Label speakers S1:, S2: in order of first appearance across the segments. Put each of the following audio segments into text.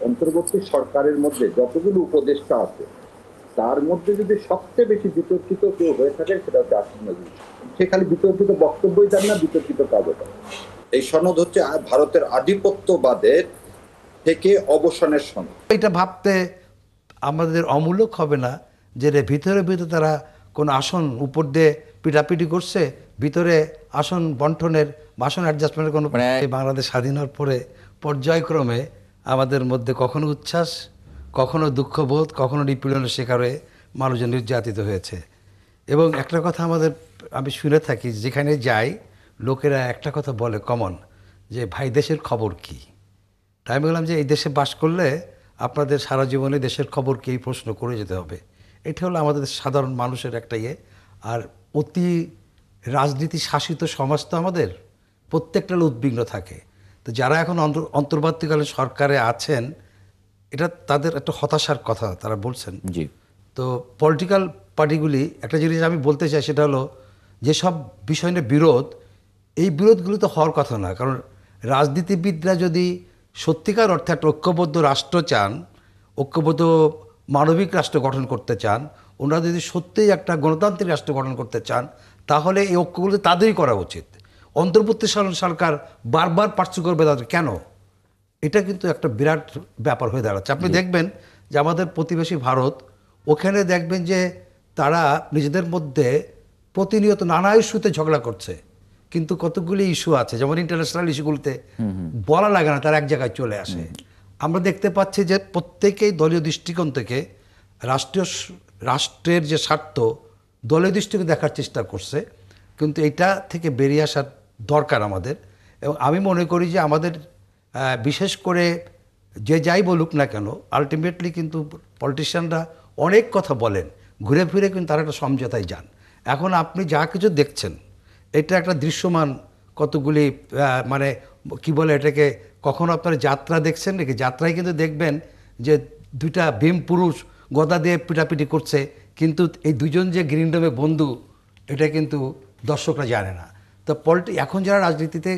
S1: অন্তর্বর্তী সরকারের মধ্যে যতগুলো উপদেষ্টা আছে তার মধ্যে যদি সবচেয়ে বেশি বিতর্কিত কেউ হয়ে থাকে সেটা হচ্ছে আসিফ নজরুল। সে খালি বিতর্কিত বক্তব্যই দেন না, বিতর্কিত কাজও দেন। এই সনদ হচ্ছে ভারতের আধিপত্যবাদের থেকে অবসানের সনদ।
S2: এটা ভাবতে আমাদের অমূলক হবে না যে ভিতরে ভিতরে তারা কোন আসন উপর দিয়ে পিটাপিটি করছে, ভিতরে আসন বন্টনের আসন অ্যাডজাস্টমেন্টের কোনো বাংলাদেশ স্বাধীন হওয়ার পরে পর্যায়ক্রমে আমাদের মধ্যে কখনো উচ্ছ্বাস, কখনো দুঃখবোধ, কখনো নিপীড়নের শিকার হয়ে মানুষজন নির্যাতিত হয়েছে। এবং একটা কথা আমি শুনে থাকি, যেখানে যাই লোকেরা একটা কথা বলে কমন, যে ভাই দেশের খবর কি। তাই আমি বললাম যে এই দেশে বাস করলে আপনাদের সারা জীবনে দেশের খবর কি, এই প্রশ্ন করে যেতে হবে। এটা হলো আমাদের সাধারণ মানুষের একটা ইয়ে। আর অতি রাজনীতি শাসিত সমাজ তো আমাদের প্রত্যেকটা উদ্বিগ্ন থাকে। তো যারা এখন অন্তর্বর্তীকালীন সরকারে আছেন, এটা তাদের একটা হতাশার কথা তারা বলছেন।
S3: জি।
S2: তো পলিটিক্যাল পার্টিগুলি একটা জিনিস আমি বলতে চাই, সেটা হলো যেসব বিষয় নিয়ে বিরোধ, এই বিরোধগুলো তো হওয়ার কথা না। কারণ রাজনীতিবিদরা যদি সত্যিকার অর্থে একটা ঐক্যবদ্ধ রাষ্ট্র চান, ঐক্যবদ্ধ মানবিক রাষ্ট্র গঠন করতে চান, ওনারা যদি সত্যিই একটা গণতান্ত্রিক রাষ্ট্র গঠন করতে চান, তাহলে এই ঐক্যগুলো তাদেরই করা উচিত। অন্তর্বর্তী সরকার বারবার পার্শ্ব করবে তাদের কেন? এটা কিন্তু একটা বিরাট ব্যাপার হয়ে দাঁড়াচ্ছে। আপনি দেখবেন যে আমাদের প্রতিবেশী ভারত, ওখানে দেখবেন যে তারা নিজেদের মধ্যে প্রতিনিয়ত নানা ইস্যুতে ঝগড়া করছে, কিন্তু কতগুলি ইস্যু আছে যেমন ইন্টারন্যাশনাল ইস্যুগুলোতে বলা লাগে না, তারা এক জায়গায় চলে আসে। আমরা দেখতে পাচ্ছি যে প্রত্যেকেই দলীয় দৃষ্টিকোণ থেকে রাষ্ট্রের যে স্বার্থ দলীয় দৃষ্টিকোণ দেখার চেষ্টা করছে, কিন্তু এটা থেকে বেরিয়ে আসার দরকার আমাদের। এবং আমি মনে করি যে আমাদের বিশেষ করে যে যাই বলুক না কেন, আলটিমেটলি কিন্তু পলিটিশিয়ানরা অনেক কথা বলেন, ঘুরে ফিরে কিন্তু তারা একটা সমঝোতায় যান। এখন আপনি যা কিছু দেখছেন, এটা একটা দৃশ্যমান কতগুলি মানে কি বলে এটাকে, কখনো আপনারা যাত্রা দেখছেন নাকি? যাত্রায় কিন্তু দেখবেন যে দুইটা ভীম পুরুষ গদা দিয়ে পিটাপিটি করছে, কিন্তু এই দুজন যে গ্রিন রুমে বন্ধু, এটা কিন্তু দর্শকরা জানে না। তো এখন যারা রাজনীতিতে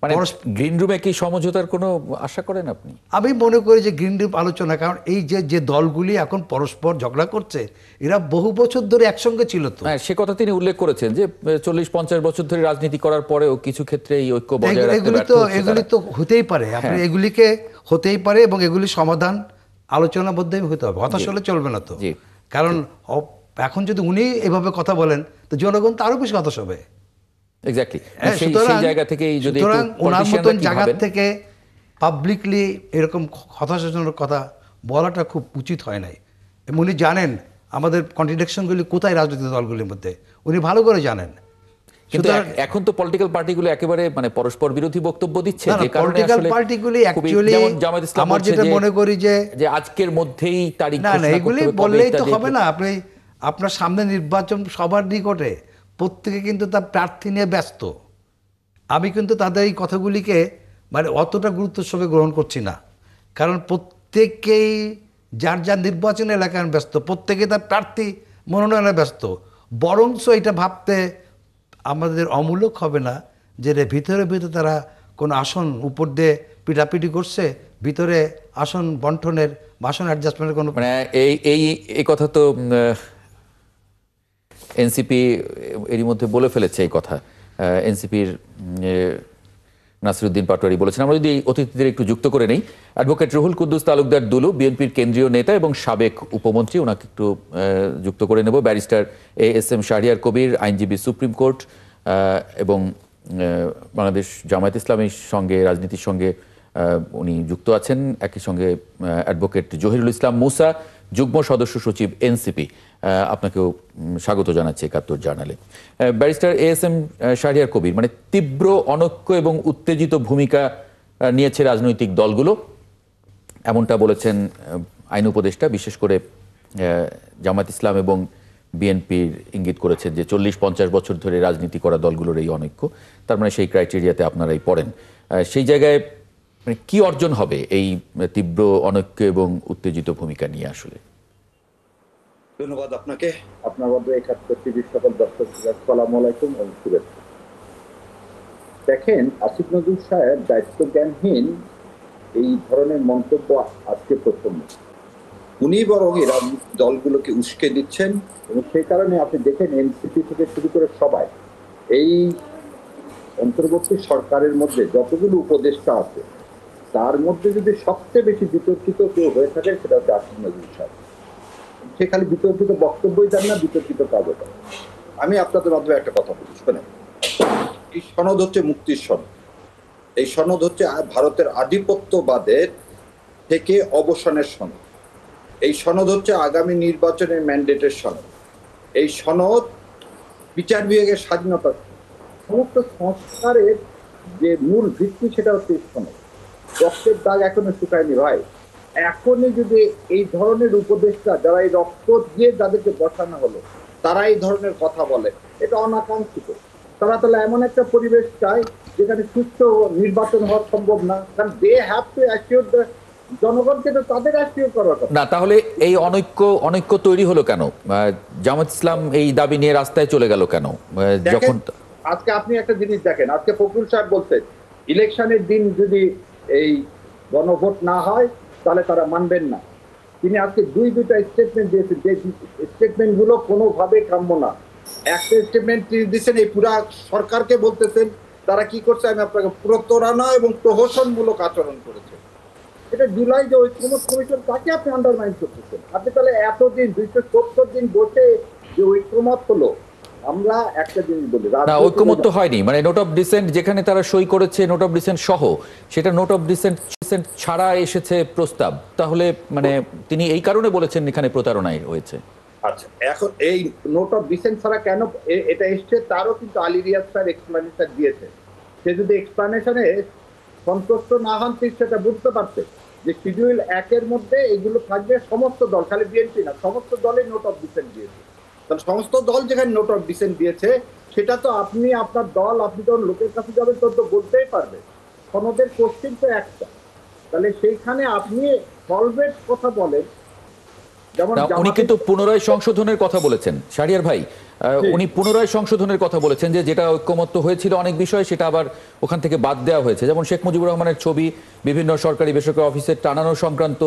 S3: মানে গ্রিন রুমে কি সমঝোতার কোনো আশা করেন আপনি?
S2: আমি মনে করি যে গ্রিন রুম আলোচনা, কারণ এই যে দলগুলি এখন পরস্পর ঝগড়া করছে, এরা বহু বছর ধরে একসঙ্গে ছিল। তো
S3: হ্যাঁ, সে কথা তিনি উল্লেখ করেছেন যে 40-50 বছর ধরে রাজনীতি করার পরেও কিছু ক্ষেত্রে এই ঐক্য বজায় রাখতে ব্যর্থ হচ্ছে।
S2: এগুলি তো হতেই পারে, আপনি এগুলিকে হতেই পারে, এবং এগুলি সমাধান আলোচনার মধ্যেই হতে হবে, হতাশ হলে চলবে না। তো কারণ এখন যদি উনি এভাবে কথা বলেন, তো জনগণ তো আরো বেশি হতাশ হবে।
S3: এক্স্যাক্টলি। সেই জায়গা থেকে যদি
S2: ওনার মতন জায়গা থেকে পাবলিকলি এরকম হতাশাজনক কথা বলাটা খুব উচিত হয় নাই। উনি জানেন আমাদের কন্ট্রাডিকশনগুলি কোথায় রাজনৈতিক দলগুলির মধ্যে, উনি ভালো করে জানেন।
S3: কিন্তু এখন তো পলিটিক্যাল পার্টিগুলো একেবারে মানে পরস্পর বিরোধী বক্তব্য দিচ্ছে, যে কারণে
S2: পলিটিক্যাল পার্টিগুলি অ্যাকচুয়ালি আমার যেটা মনে করি যে
S3: আজকের মধ্যেই তারিখ
S2: না, এগুলি বললেই তো হবে না। আপনার সামনে নির্বাচন সবার নিকটে, প্রত্যেকে কিন্তু তার প্রার্থী নিয়ে ব্যস্ত। আমি কিন্তু তাদের এই কথাগুলিকে মানে অতটা গুরুত্বের সঙ্গে গ্রহণ করছি না, কারণ প্রত্যেকেই যার যার নির্বাচন এলাকায় ব্যস্ত, প্রত্যেকে তার প্রার্থী মনোনয়নে ব্যস্ত। বরঞ্চ এটা ভাবতে আমাদের অমূলক হবে না যে ভিতরে ভিতরে তারা কোন আসন উপর দিয়ে পিটাপিটি করছে, ভিতরে আসন বন্টনের আসন অ্যাডজাস্টমেন্টের কোনো
S3: মানে এই কথা তো এনসিপি এরই মধ্যে বলে ফেলেছে। এই কথা এনসিপির নাসিরউদ্দিন পাটোয়ারি বলেছেন। আমরা যদি অতিথিদের একটু যুক্ত করে নেই, অ্যাডভোকেট রুহুল কুদ্দুস তালুকদার দুলু, বিএনপির কেন্দ্রীয় নেতা এবং সাবেক উপমন্ত্রী, ওনাকে একটু যুক্ত করে নেব। ব্যারিস্টার ASM শাহরিয়ার কবির, আইনজীবী, সুপ্রিম কোর্ট এবং বাংলাদেশ জামায়াত ইসলামীর সঙ্গে রাজনীতির সঙ্গে উনি যুক্ত আছেন। একই সঙ্গে অ্যাডভোকেট জহিরুল ইসলাম মুসা, যুগ্ম সদস্য সচিব এনসিপি, আপনাকেও স্বাগত জানাচ্ছি ৭১ জার্নালে। ব্যারিস্টার ASM শাহরিয়ার কবির, মানে তীব্র অনৈক্য এবং উত্তেজিত ভূমিকা নিয়েছে রাজনৈতিক দলগুলো, এমনটা বলেছেন আইন উপদেষ্টা। বিশেষ করে জামায়াত ইসলাম এবং বিএনপির ইঙ্গিত করেছেন যে 40-50 বছর ধরে রাজনীতি করা দলগুলোর এই অনৈক্য, তার মানে সেই ক্রাইটেরিয়াতে আপনারাই পড়েন। সেই জায়গায় মানে কি অর্জন হবে এই তীব্র অনৈক্য এবং উত্তেজিত ভূমিকা নিয়ে? আসলে
S1: ধন্যবাদ আপনাকে, আপনার মধ্যে ৭১ টিভির সকল দর্শক, আসসালামু আলাইকুম ও শুভেচ্ছা। দেখেন, আসিফ নজরুল সাহেব দায়িত্ব জ্ঞানহীন এই ধরনের মন্তব্য আজকে প্রথম না। উনি বরং এরা দলগুলোকে উস্কে দিচ্ছেন এবং সেই কারণে আপনি দেখেন এনসিপি থেকে শুরু করে সবাই এই অন্তর্বর্তী সরকারের মধ্যে যতগুলো উপদেষ্টা আছে তার মধ্যে যদি সবচেয়ে বেশি বিতর্কিত কেউ হয়ে থাকে সেটা হচ্ছে আসিফ নজরুল সাহেব। সে খালি বিতর্কিত বক্তব্যই দেন না, বিতর্কিত কাজও দেন। আমি আপনাদের মাধ্যমে একটা কথা বলি, শোনেন। এই সনদ হচ্ছে মুক্তির সনদ। এই সনদ হচ্ছে ভারতের আধিপত্যবাদের থেকে অবসানের সনদ। এই সনদ হচ্ছে আগামী নির্বাচনের ম্যান্ডেটের সনদ। এই সনদ বিচার বিভাগের স্বাধীনতা, সমস্ত সংস্কারের যে মূল ভিত্তি সেটা হচ্ছে এই সনদ। রক্তের দাগ এখনো শুকায়নি ভাই। এখনই যদি এই ধরনের উপদেষ্টা যারা এই রক্ত দিয়ে যাদেরকে বসানো হলো তারা এই ধরনের কথা বলে, এটা অনাকাঙ্ক্ষিত। তারা তাহলে এমন একটা পরিবেশ চায় যেখানে সুস্থ নির্বাচন হওয়া সম্ভব না, কারণ they have to assure the জনগণকে তো তাদের অ্যাসিওর করার কথা
S3: না। তাহলে এই অনৈক্য তৈরি হলো কেন? জামাত ইসলাম এই দাবি নিয়ে রাস্তায় চলে গেল কেন? যখন
S1: আজকে আপনি একটা জিনিস দেখেন, আজকে ফখরুল সাহেব বলছেন ইলেকশনের দিন যদি এই গণভোট না হয় তাহলে তারা মানবেন না। তিনি আজকে দুইটা স্টেটমেন্ট দিয়েছেন, যে স্টেটমেন্ট গুলো কোনোভাবে কাম্য না। একটা স্টেটমেন্ট তিনি দিচ্ছেন এই পুরা সরকারকে বলতেছেন তারা কি করছে, আমি আপনাকে প্রতারণা এবং প্রহসনমূলক আচরণ করেছে। এটা জুলাই যে ঐক্যমত কমিশন তাকে আপনি আন্ডারমাইন করতেছেন। আপনি তাহলে এতদিন 270 দিন বসে যে ঐক্যমত হলো, আমরা একটা জিনিস বলি
S3: না, ঐক্যমত তো হয়নি। মানে নোট অফ ডিসেন্ট যেখানে তারা সই করেছে, নোট অফ ডিসেন্ট সহ, সেটা নোট অফ ডিসেন্ট ছাড়া এসেছে প্রস্তাব। তাহলে মানে তিনি এই কারণে বলেছেন এখানে প্রতারণাই হয়েছে।
S1: আচ্ছা, এখন এই নোট অফ ডিসেন্ট ছাড়া কেন এটা এসছে তারও কিন্তু আলী রিয়াজ স্যার এক্সপ্লানেশন দিয়েছে। সে যদি এক্সপ্লানেশনে সন্তুষ্ট না হন ঠিক সেটা বুঝতে পারছে যে শিডিউল 1-এর মধ্যে এগুলো থাকবে, সমস্ত দল, খালি বিএনপি না, সমস্ত দলই নোট অফ ডিসেন্ট দিয়েছে। তাহলে সমস্ত দল যেখানে নোট অফ ডিসেন্ট দিয়েছে সেটা তো আপনি আপনার দল, আপনি যখন লোকের কাছে যাবেন তখন তো বলতেই পারবে। সনদের কোশ্চেন তো একটা, তাহলে সেইখানে আপনি সলভেট কথা বলেন।
S3: উনি কিন্তু পুনরায় সংশোধনের কথা বলেছেন শাহরিয়ার ভাই। উনি পুনরায় সংশোধনের কথা বলেছেন যে যেটা ঐক্যমত্য হয়েছিল অনেক বিষয় সেটা আবার ওখান থেকে বাদ দেওয়া হয়েছে। যেমন শেখ মুজিবুর রহমানের ছবি বিভিন্ন সরকারি বেসরকারি অফিসে টানানো সংক্রান্ত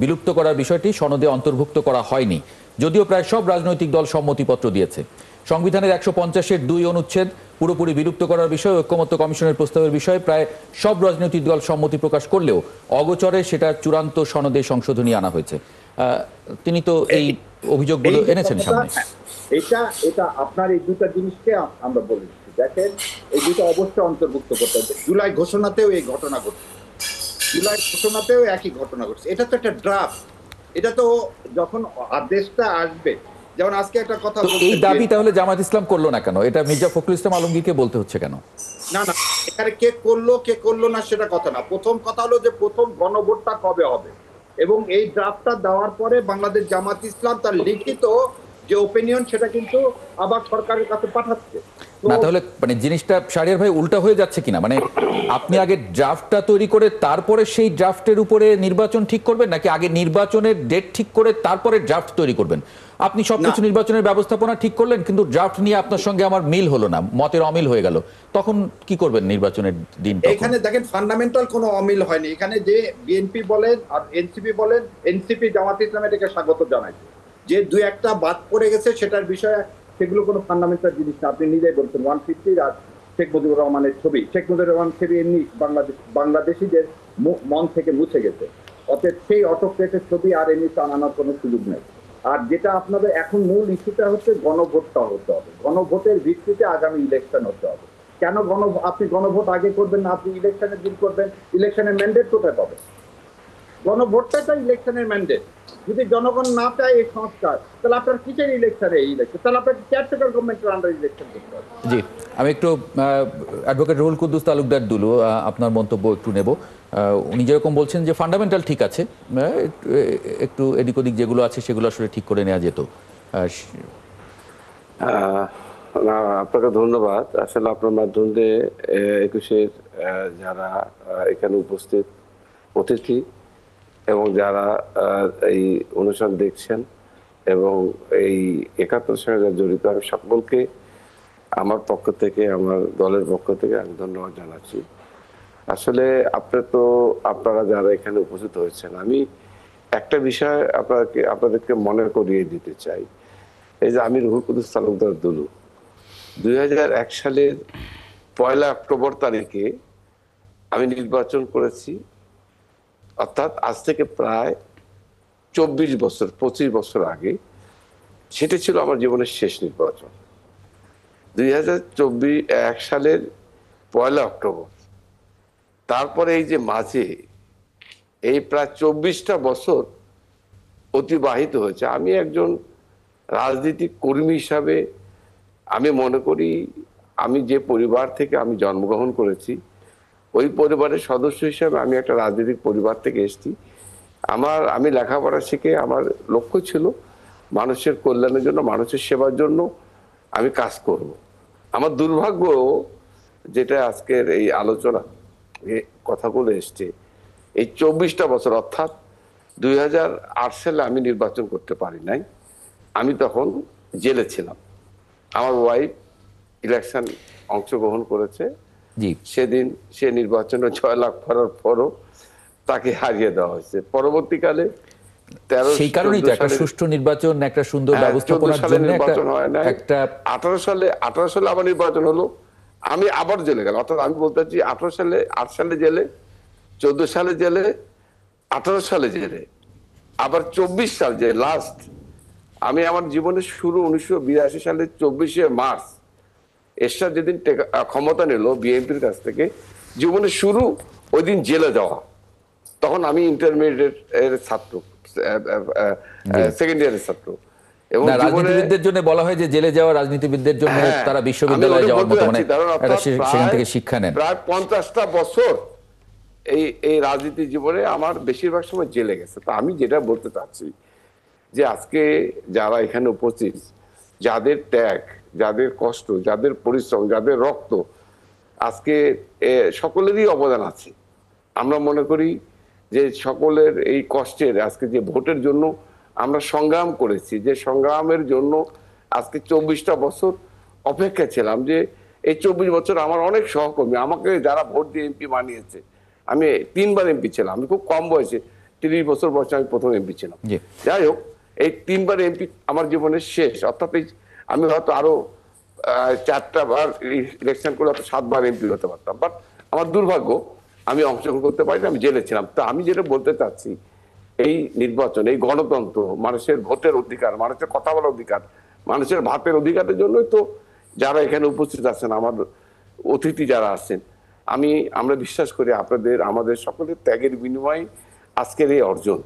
S3: বিলুপ্ত করার বিষয়টি সনদে অন্তর্ভুক্ত করা হয়নি, যদিও প্রায় সব রাজনৈতিক দল সম্মতিপত্র দিয়েছে। সংবিধানের 150-এর 2 অনুচ্ছেদ পুরোপুরি বিলুপ্ত করার বিষয়ে ঐক্যমত্য কমিশনের প্রস্তাবের বিষয়ে প্রায় সব রাজনৈতিক দল সম্মতি প্রকাশ করলেও অগোচরে সেটা চূড়ান্ত সনদে সংশোধনী আনা হয়েছে। তিনি তো এই অভিযোগগুলো এনেছেন সামনে।
S1: এটা আপনার এই দুটা জিনিসকে আমরা বলেছি, দেখেন এই দুটো অবশ্যই অন্তর্ভুক্ত করতে হবে। জুলাই ঘোষণাতেও এই ঘটনা ঘটছে, জুলাই ঘোষণাতেও একই ঘটনা ঘটছে। এটা তো একটা ড্রাফট, এটা তো যখন আদেশটা আসবে, যেমন আজকে একটা কথা,
S3: এই দাবি তাহলে জামাত ইসলাম করলো না কেন? এটা মির্জা ফখরুল ইসলাম আলমগীরকে বলতে হচ্ছে কেন?
S1: না, এখানে কে করলো না সেটা কথা না। প্রথম কথা হলো যে প্রথম গণভোটটা কবে হবে, এবং এই ড্রাফটটা দেওয়ার পরে বাংলাদেশ জামাত ইসলাম তার লিখিত যে ওপিনিয়ন সেটা কিন্তু আবার সরকারের কাছে পাঠাচ্ছে
S3: না। তাহলে মানে জিনিসটা শাহরিয়ার ভাই উল্টা হয়ে যাচ্ছে কিনা? মানে আপনি আগে ড্রাফটটা তৈরি করে তারপরে সেই ড্রাফটের উপরে নির্বাচন ঠিক করবেন, নাকি আগে নির্বাচনের ডেট ঠিক করে তারপরে ড্রাফট তৈরি করবেন? আপনি সবকিছু নির্বাচনের ব্যবস্থাপনা ঠিক করলেন, কিন্তু ড্রাফট নিয়ে আপনার সঙ্গে আমার মিল হলো না, মতের অমিল হয়ে গেল, তখন কি করবেন নির্বাচনের দিন?
S1: এখানে দেখেন ফান্ডামেন্টাল কোনো অমিল হয়নি। এখানে যে বিএনপি বলেন আর এনসিপি বলেন, এনসিপি জামাত ইসলাম এটাকে স্বাগত জানাইছে। যে 2-1টা বাদ পড়ে গেছে সেটার বিষয়ে, সেগুলো কোনো ফান্ডামেন্টাল জিনিস না। আপনি নিজেই বলছেন 150 আর শেখ মুজিবুর রহমানের ছবি, শেখ মুজিবুর রহমান ছবি এমনি বাংলাদেশিদের মন থেকে মুছে গেছে। অতএব সেই অটোক্রেটের ছবি আর এমনি টানানোর কোনো সুযোগ নেই। আর যেটা আপনাদের এখন মূল ইস্যুটা হচ্ছে গণভোটটা হতে হবে। গণভোটের ভিত্তিতে আগামী ইলেকশন হতে হবে। কেন আপনি গণভোট আগে করবেন না, আপনি ইলেকশনের দিন করবেন? ইলেকশনের ম্যান্ডেট কোথায় পাবেন? গণভোটটা তো ইলেকশনের ম্যান্ডেট। যদি জনগণ না চায় এই সংস্কার, তাহলে আপনার কিসের ইলেকশনে এই ইলেকশন? তাহলে আপনার কেয়ারটেকার গভর্নমেন্টের আন্ডার ইলেকশন করতে হবে।
S3: জি, আমি একটু অ্যাডভোকেট রুহুল কুদ্দুস তালুকদার দুলু আপনার মন্তব্য একটু নেব। উনি যেরকম বলছেন যে ফান্ডামেন্টাল ঠিক আছে, একটু এদিক ওদিক যেগুলো আছে সেগুলো আসলে ঠিক করে নেওয়া যেত।
S4: না, আপনাকে ধন্যবাদ। আসলে আপনার মাধ্যম দিয়ে 21-এর যারা এখানে উপস্থিত অতিথি এবং যারা এই অনুষ্ঠান দেখছেন এবং এই 71 সঙ্গে যারা জড়িত, আমি সকলকে আমার পক্ষ থেকে, আমার দলের পক্ষ থেকে আমি ধন্যবাদ জানাচ্ছি। আসলে আপনারা যারা এখানে উপস্থিত হয়েছেন, আমি একটা বিষয় আপনাদেরকে মনে করিয়ে দিতে চাই। এই যে আমি রুহুল কুদ্দুস তালুকদার দুলু 2001 সালের 1 অক্টোবর তারিখে আমি নির্বাচন করেছি, অর্থাৎ আজ থেকে প্রায় 25 বছর আগে। সেটা ছিল আমার জীবনের শেষ নির্বাচন 2001 সালের 1 অক্টোবর। তারপরে এই যে মাঝে এই প্রায় 24টা বছর অতিবাহিত হয়েছে। আমি একজন রাজনৈতিক কর্মী হিসাবে আমি মনে করি আমি যে পরিবার থেকে আমি জন্মগ্রহণ করেছি, ওই পরিবারের সদস্য হিসেবে আমি একটা রাজনৈতিক পরিবার থেকে এসেছি। আমি লেখাপড়া শিখে আমার লক্ষ্য ছিল মানুষের কল্যাণের জন্য, মানুষের সেবার জন্য আমি কাজ করব। আমার দুর্ভাগ্য যেটা আজকের এই আলোচনা কথাগুলো এসছে, এই 24টা বছর অর্থাৎ 2008 সালে আমি নির্বাচন করতে পারি নাই। আমি তখন জেলে ছিলাম। আমার ওয়াইফ ইলেকশন অংশগ্রহণ করেছে,
S3: জি,
S4: সেদিন সে নির্বাচনে জয়লাভ করার পরও তাকে হারিয়ে দেওয়া হয়েছে। পরবর্তীকালে
S3: সেই কারণেই তো একটা সুষ্ঠু নির্বাচন, একটা সুন্দর ব্যবস্থাপনার জন্য
S4: নির্বাচন হয় না।
S3: একটা
S4: 18 সালে আবার নির্বাচন হলো, আমি আবার জেলে গেলাম। অর্থাৎ আমি বলতে চাচ্ছি 8 সালে জেলে, 14 সালে জেলে, 18 সালে জেলে, আবার 24 সাল যে লাস্ট। আমি আমার জীবনের শুরু 1982 সালের 24শে মার্চ এরশাদ যেদিন ক্ষমতা নিল বিএনপির কাছ থেকে, জীবনের শুরু ওই দিন জেলে যাওয়া। তখন আমি ইন্টারমিডিয়েট এর ছাত্র, সেকেন্ড ইয়ারের ছাত্র। এবং
S3: রাজনীতিবিদদের জন্য বলা হয় যে জেলে যাওয়া রাজনীতিবিদদের জন্য তারা বিশ্ববিদ্যালয়ে যাওয়ার মতো, মানে সেখান থেকে শিক্ষা নেন।
S4: প্রায় 50টা বছর এই রাজনীতি জীবনে আমার বেশিরভাগ সময় জেলে গেছে। তো আমি যেটা বলতে চাচ্ছি যে আজকে যারা এখানে উপস্থিত, যাদের ত্যাগ, যাদের কষ্ট, যাদের পরিশ্রম, যাদের রক্ত, আজকে সকলেরই অবদান আছে। আমরা মনে করি যে সকলের এই কষ্টের আজকে যে ভোটের জন্য আমরা সংগ্রাম করেছি, যে সংগ্রামের জন্য আজকে 24টা বছর অপেক্ষা ছিলাম, যে এই 24 বছর আমার অনেক সহকর্মী আমাকে যারা ভোট দিয়ে এমপি বানিয়েছে। আমি 3 বার এমপি ছিলাম, আমি খুব কম বয়সে 30 বছর বয়সে আমি প্রথম এমপি ছিলাম। যাই হোক, এই 3 বার এমপি আমার জীবনের শেষ। অর্থাৎ আমি হয়তো আরো 4টা বার ইলেকশন করে হয়তো 7 বার এমপি হতে পারতাম, বাট আমার দুর্ভাগ্য আমি অংশগ্রহণ করতে পারিনি, আমি জেলে ছিলাম। তা আমি যেটা বলতে চাচ্ছি, এই নির্বাচন, এই গণতন্ত্র, মানুষের ভোটের অধিকার, মানুষের কথা বলার অধিকার, মানুষের ভাতের অধিকারের জন্যই তো যারা এখানে উপস্থিত আছেন, আমার অতিথি যারা আছেন, আমরা বিশ্বাস করি আমাদের সকলের ত্যাগের বিনিময়ে আজকের এই অর্জন।